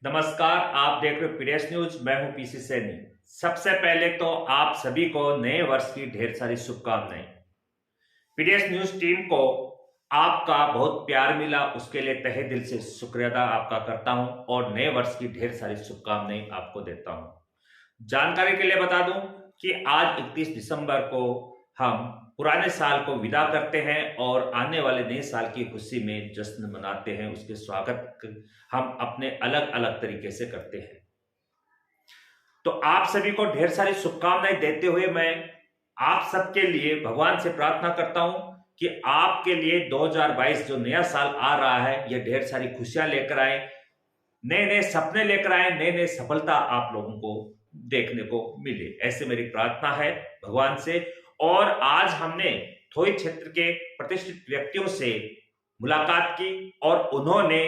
नमस्कार, आप देख रहे हो पीडीएस न्यूज। मैं हूं पीसी सैनी। सबसे पहले तो आप सभी को नए वर्ष की ढेर सारी शुभकामनाएं। पीडीएस न्यूज टीम को आपका बहुत प्यार मिला, उसके लिए तहे दिल से शुक्रिया अदा आपका करता हूं और नए वर्ष की ढेर सारी शुभकामनाएं आपको देता हूं। जानकारी के लिए बता दूं कि आज 31 दिसंबर को हम पुराने साल को विदा करते हैं और आने वाले नए साल की खुशी में जश्न मनाते हैं। उसके स्वागत हम अपने अलग अलग तरीके से करते हैं। तो आप सभी को ढेर सारी शुभकामनाएं देते हुए मैं आप सबके लिए भगवान से प्रार्थना करता हूं कि आपके लिए 2022 जो नया साल आ रहा है, यह ढेर सारी खुशियां लेकर आए, नए नए सपने लेकर आए, नए नए सफलता आप लोगों को देखने को मिले, ऐसे मेरी प्रार्थना है भगवान से। और आज हमने थोई क्षेत्र के प्रतिष्ठित व्यक्तियों से मुलाकात की और उन्होंने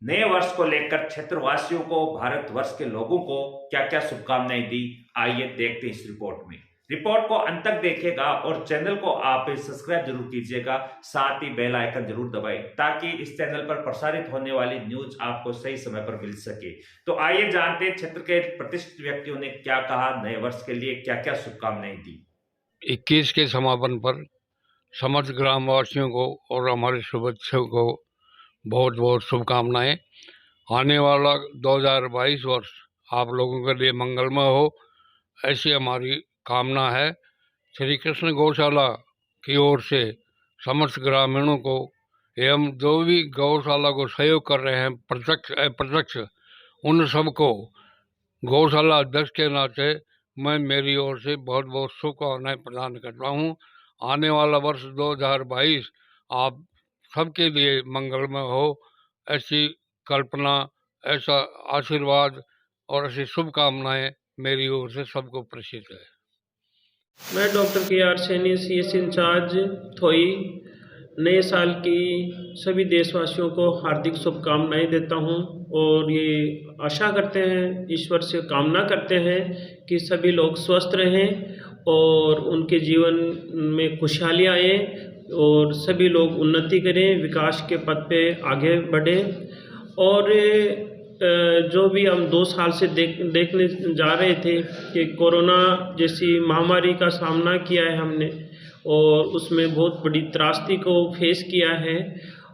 नए वर्ष को लेकर क्षेत्रवासियों को, भारतवर्ष के लोगों को क्या क्या शुभकामनाएं दी। आइए देखते हैं इस रिपोर्ट में। रिपोर्ट को अंत तक देखिएगा और चैनल को आप सब्सक्राइब जरूर कीजिएगा, साथ ही बेल आइकन जरूर दबाएं ताकि इस चैनल पर प्रसारित होने वाली न्यूज आपको सही समय पर मिल सके। तो आइए जानते हैं क्षेत्र के प्रतिष्ठित व्यक्तियों ने क्या कहा, नए वर्ष के लिए क्या क्या शुभकामनाएं दी। 21 के समापन पर समस्त ग्रामवासियों को और हमारे शुभेच्छुओं को बहुत बहुत शुभकामनाएं। आने वाला 2022 वर्ष आप लोगों के लिए मंगलमय हो, ऐसी हमारी कामना है। श्री कृष्ण गौशाला की ओर से समस्त ग्रामीणों को एवं जो भी गौशाला को सहयोग कर रहे हैं, प्रत्यक्ष अप्रत्यक्ष, उन सबको गौशाला अध्यक्ष के नाते मैं मेरी ओर से बहुत बहुत शुभकामनाएं प्रदान करता हूं। आने वाला वर्ष 2022 आप सबके लिए मंगलमय हो, ऐसी कल्पना, ऐसा आशीर्वाद और ऐसी शुभकामनाएं मेरी ओर से सबको प्रेषित है। मैं डॉक्टर के आर सैनी, CS इंचार्ज थोई, नए साल की सभी देशवासियों को हार्दिक शुभकामनाएं देता हूं और ये आशा करते हैं, ईश्वर से कामना करते हैं कि सभी लोग स्वस्थ रहें और उनके जीवन में खुशहाली आए और सभी लोग उन्नति करें, विकास के पथ पे आगे बढ़ें। और जो भी हम 2 साल से देखने जा रहे थे कि कोरोना जैसी महामारी का सामना किया है हमने और उसमें बहुत बड़ी त्रासदी को फेस किया है।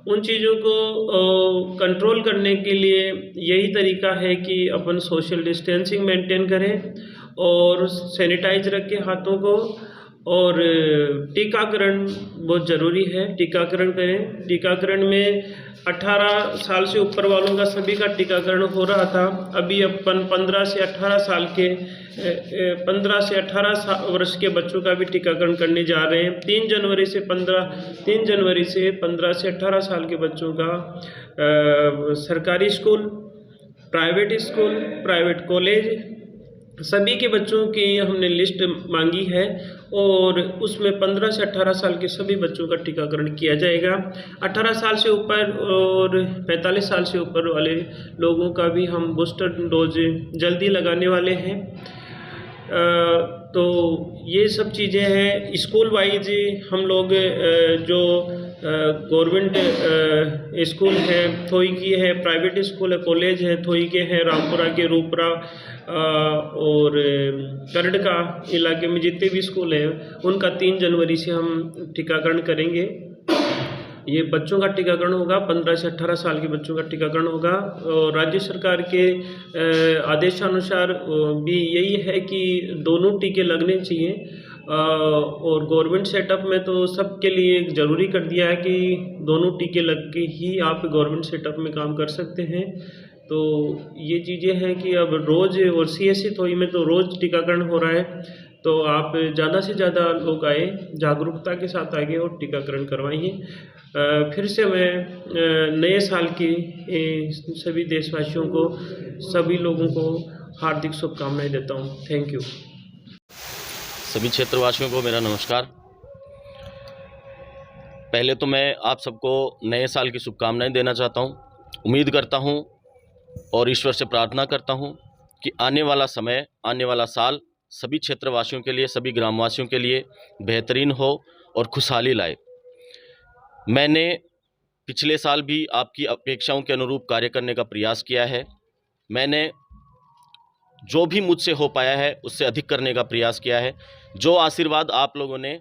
उन चीज़ों को कंट्रोल करने के लिए यही तरीका है कि अपन सोशल डिस्टेंसिंग मेंटेन करें और सैनिटाइज रखें हाथों को। और टीकाकरण बहुत ज़रूरी है, टीकाकरण करें। टीकाकरण में 18 साल से ऊपर वालों का सभी का टीकाकरण हो रहा था। अभी अपन 15 से 18 साल के 15 से 18 वर्ष के बच्चों का भी टीकाकरण करने जा रहे हैं। 3 जनवरी से 15 से 18 साल के बच्चों का सरकारी स्कूल, प्राइवेट कॉलेज, सभी के बच्चों की हमने लिस्ट मांगी है और उसमें 15 से 18 साल के सभी बच्चों का टीकाकरण किया जाएगा। 18 साल से ऊपर और 45 साल से ऊपर वाले लोगों का भी हम बूस्टर डोज जल्दी लगाने वाले हैं। तो ये सब चीज़ें हैं। स्कूल वाइज हम लोग जो गवर्नमेंट स्कूल है थोई की है, प्राइवेट स्कूल है, कॉलेज है थोई के हैं, रामपुरा के, रूपरा और करड़ का इलाके में जितने भी स्कूल हैं उनका 3 जनवरी से हम टीकाकरण करेंगे। ये बच्चों का टीकाकरण होगा, 15 से 18 साल के बच्चों का टीकाकरण होगा। और राज्य सरकार के आदेशानुसार भी यही है कि दोनों टीके लगने चाहिए। और गवर्नमेंट सेटअप में तो सबके लिए ज़रूरी कर दिया है कि दोनों टीके लग के ही आप गवर्नमेंट सेटअप में काम कर सकते हैं। तो ये चीज़ें हैं कि अब रोज़, और CSC थोई में तो रोज़ टीकाकरण हो रहा है, तो आप ज़्यादा से ज़्यादा लोग आए, जागरूकता के साथ आगे और टीकाकरण करवाइए। फिर से मैं नए साल की सभी देशवासियों को, सभी लोगों को हार्दिक शुभकामनाएं देता हूं। Thank you. सभी क्षेत्रवासियों को मेरा नमस्कार। पहले तो मैं आप सबको नए साल की शुभकामनाएं देना चाहता हूं। उम्मीद करता हूं और ईश्वर से प्रार्थना करता हूं कि आने वाला समय, आने वाला साल सभी क्षेत्रवासियों के लिए, सभी ग्रामवासियों के लिए बेहतरीन हो और खुशहाली लाए। मैंने पिछले साल भी आपकी अपेक्षाओं के अनुरूप कार्य करने का प्रयास किया है। मैंने जो भी मुझसे हो पाया है उससे अधिक करने का प्रयास किया है। जो आशीर्वाद आप लोगों ने,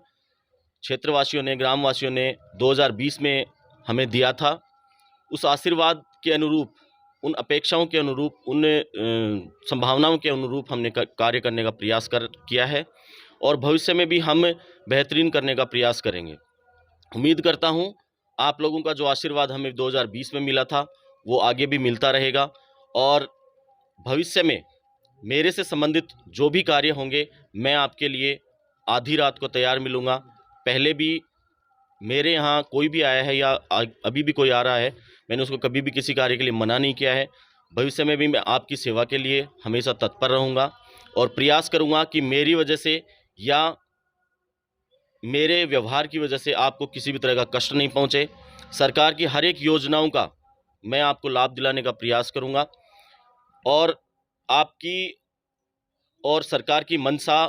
क्षेत्रवासियों ने, ग्रामवासियों ने 2020 में हमें दिया था, उस आशीर्वाद के अनुरूप, उन अपेक्षाओं के अनुरूप, उन संभावनाओं के अनुरूप हमने कार्य करने का प्रयास किया है और भविष्य में भी हम बेहतरीन करने का प्रयास करेंगे। उम्मीद करता हूं आप लोगों का जो आशीर्वाद हमें 2020 में मिला था वो आगे भी मिलता रहेगा और भविष्य में मेरे से संबंधित जो भी कार्य होंगे मैं आपके लिए आधी रात को तैयार मिलूँगा। पहले भी मेरे यहाँ कोई भी आया है या अभी भी कोई आ रहा है, मैंने उसको कभी भी किसी कार्य के लिए मना नहीं किया है। भविष्य में भी मैं आपकी सेवा के लिए हमेशा तत्पर रहूँगा और प्रयास करूँगा कि मेरी वजह से या मेरे व्यवहार की वजह से आपको किसी भी तरह का कष्ट नहीं पहुँचे। सरकार की हर एक योजनाओं का मैं आपको लाभ दिलाने का प्रयास करूँगा और आपकी और सरकार की मंशा,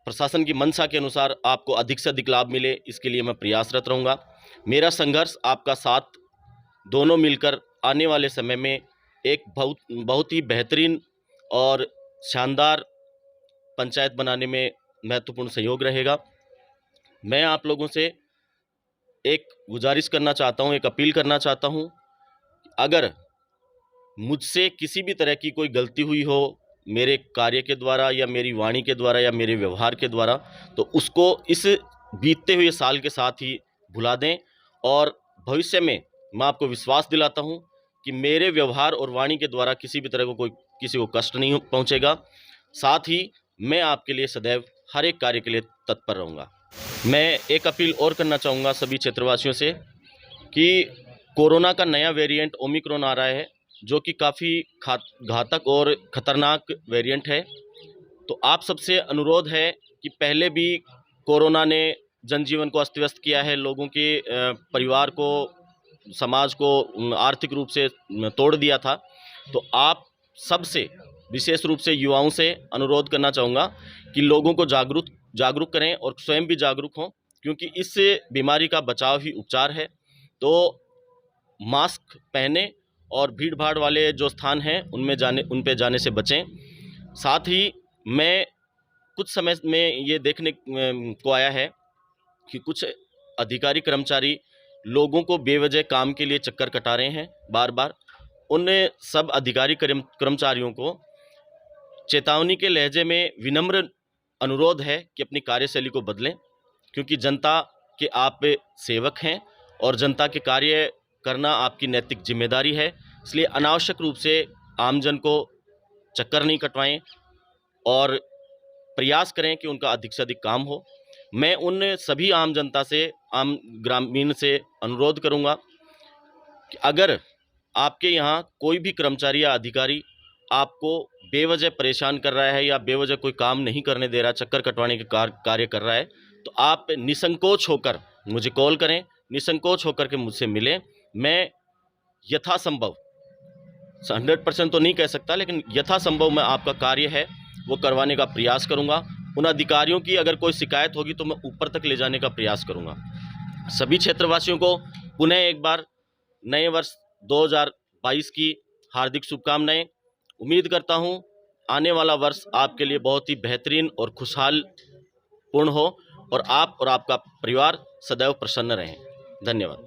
प्रशासन की मंशा के अनुसार आपको अधिक से अधिक लाभ मिले, इसके लिए मैं प्रयासरत रहूँगा। मेरा संघर्ष, आपका साथ, दोनों मिलकर आने वाले समय में एक बहुत ही बेहतरीन और शानदार पंचायत बनाने में महत्वपूर्ण सहयोग रहेगा। मैं आप लोगों से एक गुजारिश करना चाहता हूँ, एक अपील करना चाहता हूँ, अगर मुझसे किसी भी तरह की कोई गलती हुई हो मेरे कार्य के द्वारा या मेरी वाणी के द्वारा या मेरे व्यवहार के द्वारा, तो उसको इस बीतते हुए साल के साथ ही भुला दें और भविष्य में मैं आपको विश्वास दिलाता हूं कि मेरे व्यवहार और वाणी के द्वारा किसी भी तरह को किसी को कष्ट नहीं पहुंचेगा। साथ ही मैं आपके लिए सदैव हर एक कार्य के लिए तत्पर रहूँगा। मैं एक अपील और करना चाहूँगा सभी क्षेत्रवासियों से कि कोरोना का नया वेरिएंट ओमिक्रॉन आ रहा है, जो कि काफ़ी घातक और ख़तरनाक वेरिएंट है। तो आप सबसे अनुरोध है कि पहले भी कोरोना ने जनजीवन को अस्त व्यस्त किया है, लोगों के परिवार को, समाज को आर्थिक रूप से तोड़ दिया था। तो आप सबसे, विशेष रूप से युवाओं से अनुरोध करना चाहूँगा कि लोगों को जागरूक करें और स्वयं भी जागरूक हों, क्योंकि इस बीमारी का बचाव ही उपचार है। तो मास्क पहने और भीड़ भाड़ वाले जो स्थान हैं उन पे जाने से बचें। साथ ही मैं कुछ समय में ये देखने को आया है कि कुछ अधिकारी कर्मचारी लोगों को बेवजह काम के लिए चक्कर कटा रहे हैं बार बार। उन सब अधिकारी कर्मचारियों को चेतावनी के लहजे में विनम्र अनुरोध है कि अपनी कार्यशैली को बदलें, क्योंकि जनता के आप सेवक हैं और जनता के कार्य करना आपकी नैतिक जिम्मेदारी है। इसलिए अनावश्यक रूप से आमजन को चक्कर नहीं कटवाएं और प्रयास करें कि उनका अधिक से अधिक काम हो। मैं उन सभी आम जनता से, आम ग्रामीण से अनुरोध करूंगा कि अगर आपके यहाँ कोई भी कर्मचारी या अधिकारी आपको बेवजह परेशान कर रहा है या बेवजह कोई काम नहीं करने दे रहा, चक्कर कटवाने के कार्य कर रहा है, तो आप निसंकोच होकर मुझे कॉल करें, निसंकोच होकर के मुझसे मिलें। मैं यथासंभव 100% तो नहीं कह सकता, लेकिन यथासंभव मैं आपका कार्य है वो करवाने का प्रयास करूंगा। उन अधिकारियों की अगर कोई शिकायत होगी तो मैं ऊपर तक ले जाने का प्रयास करूंगा। सभी क्षेत्रवासियों को पुनः एक बार नए वर्ष 2022 की हार्दिक शुभकामनाएं। उम्मीद करता हूं आने वाला वर्ष आपके लिए बहुत ही बेहतरीन और खुशहाल पूर्ण हो और आप और आपका परिवार सदैव प्रसन्न रहें। धन्यवाद।